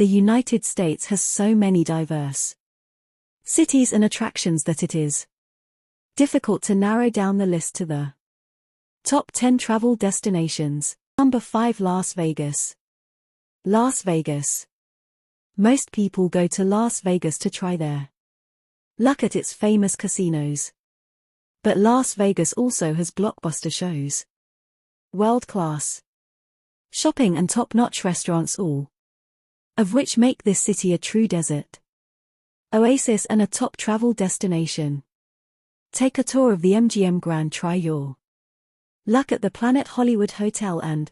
The United States has so many diverse cities and attractions that it is difficult to narrow down the list to the top 10 travel destinations. Number 5. Las Vegas. Las Vegas. Most people go to Las Vegas to try their luck at its famous casinos. But Las Vegas also has blockbuster shows, world-class shopping and top-notch restaurants, all of which make this city a true desert oasis and a top travel destination. Take a tour of the MGM Grand, try your luck at the Planet Hollywood Hotel and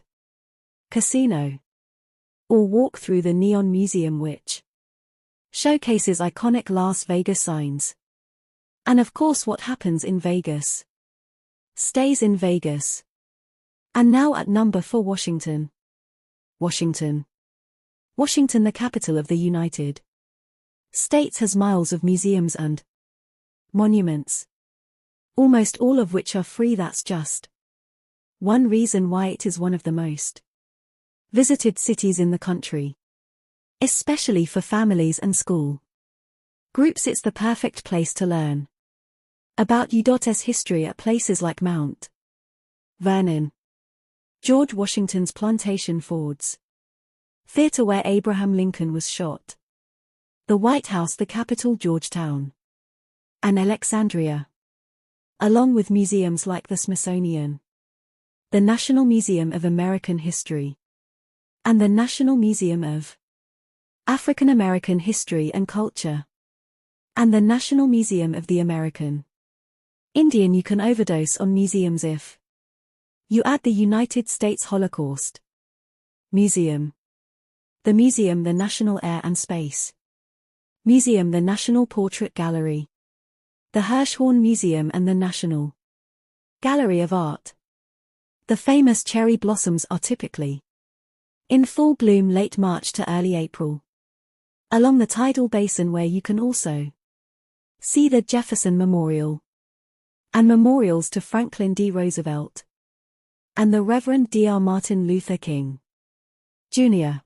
Casino, or walk through the Neon Museum, which showcases iconic Las Vegas signs. And of course, what happens in Vegas stays in Vegas. And now at number 4, Washington. Washington. Washington, the capital of the United States, has miles of museums and monuments, almost all of which are free. That's just one reason why it is one of the most visited cities in the country, especially for families and school groups. It's the perfect place to learn about U.S. history at places like Mount Vernon, George Washington's plantation, Ford's Theater where Abraham Lincoln was shot, the White House, the Capitol, Georgetown, and Alexandria, along with museums like the Smithsonian, the National Museum of American History, and the National Museum of African American History and Culture, and the National Museum of the American Indian. You can overdose on museums if you add the United States Holocaust Museum, the Museum, the National Air and Space Museum, the National Portrait Gallery, the Hirshhorn Museum, and the National Gallery of Art. The famous cherry blossoms are typically in full bloom late March to early April, along the tidal basin, where you can also see the Jefferson Memorial and memorials to Franklin D. Roosevelt and the Reverend Dr. Martin Luther King, Jr.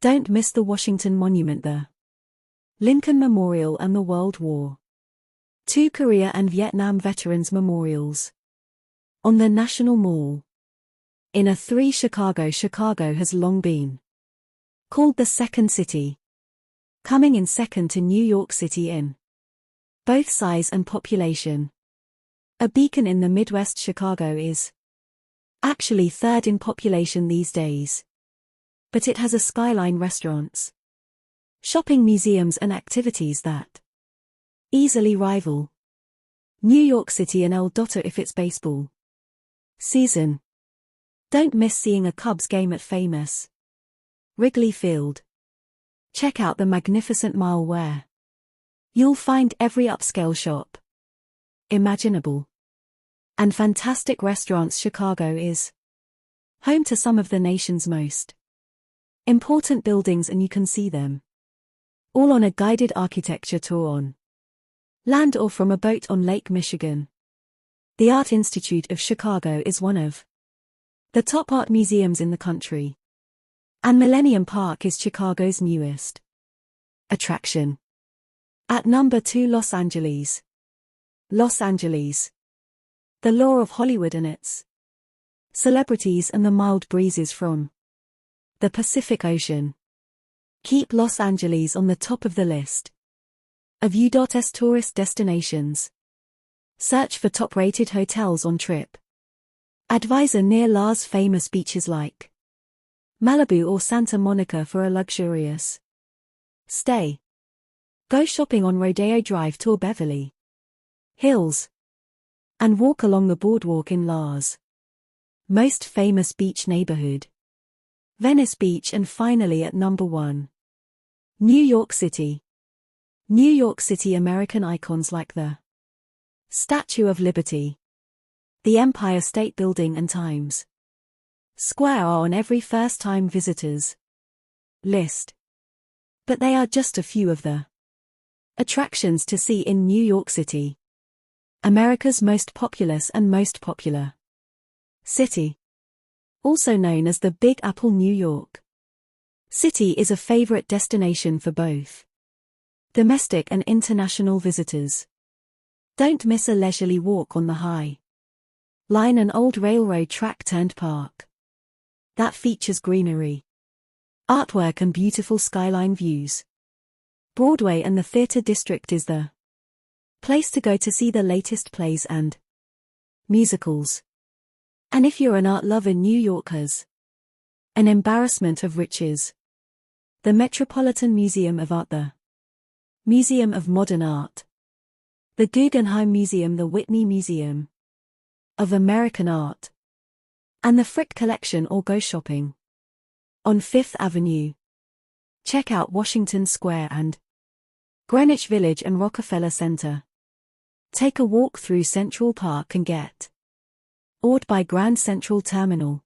Don't miss the Washington Monument, the Lincoln Memorial, and the World War II Korea and Vietnam Veterans Memorials on the National Mall. In a 3. Chicago. Chicago has long been called the Second City, coming in second to New York City in both size and population. A beacon in the Midwest, Chicago is actually third in population these days. But it has a skyline, restaurants, shopping, museums, and activities that easily rival New York City and El Dorado if it's baseball season. Don't miss seeing a Cubs game at famous Wrigley Field. Check out the magnificent Mile, where you'll find every upscale shop imaginable and fantastic restaurants. Chicago is home to some of the nation's most important buildings, and you can see them all on a guided architecture tour on land or from a boat on Lake Michigan. The Art Institute of Chicago is one of the top art museums in the country, and Millennium Park is Chicago's newest attraction. At number 2, Los Angeles. Los Angeles. The lure of Hollywood and its celebrities and the mild breezes from the Pacific Ocean keep Los Angeles on the top of the list of U.S. tourist destinations. Search for top-rated hotels on TripAdvisor near Las famous beaches like Malibu or Santa Monica for a luxurious stay. Go shopping on Rodeo Drive, tour Beverly Hills, and walk along the boardwalk in Las most famous beach neighborhood, Venice Beach. And finally at number 1, New York City. New York City. American icons like the Statue of Liberty, the Empire State Building, and Times Square are on every first-time visitors list. But they are just a few of the attractions to see in New York City, America's most populous and most popular city. Also known as the Big Apple, New York City is a favorite destination for both domestic and international visitors. Don't miss a leisurely walk on the High Line, an old railroad track turned park that features greenery, artwork and beautiful skyline views. Broadway and the Theatre District is the place to go to see the latest plays and musicals. And if you're an art lover, New York has an embarrassment of riches. The Metropolitan Museum of Art, the Museum of Modern Art, the Guggenheim Museum, the Whitney Museum of American Art, and the Frick Collection. Or go shopping on Fifth Avenue. Check out Washington Square and Greenwich Village and Rockefeller Center. Take a walk through Central Park and get awed by Grand Central Terminal.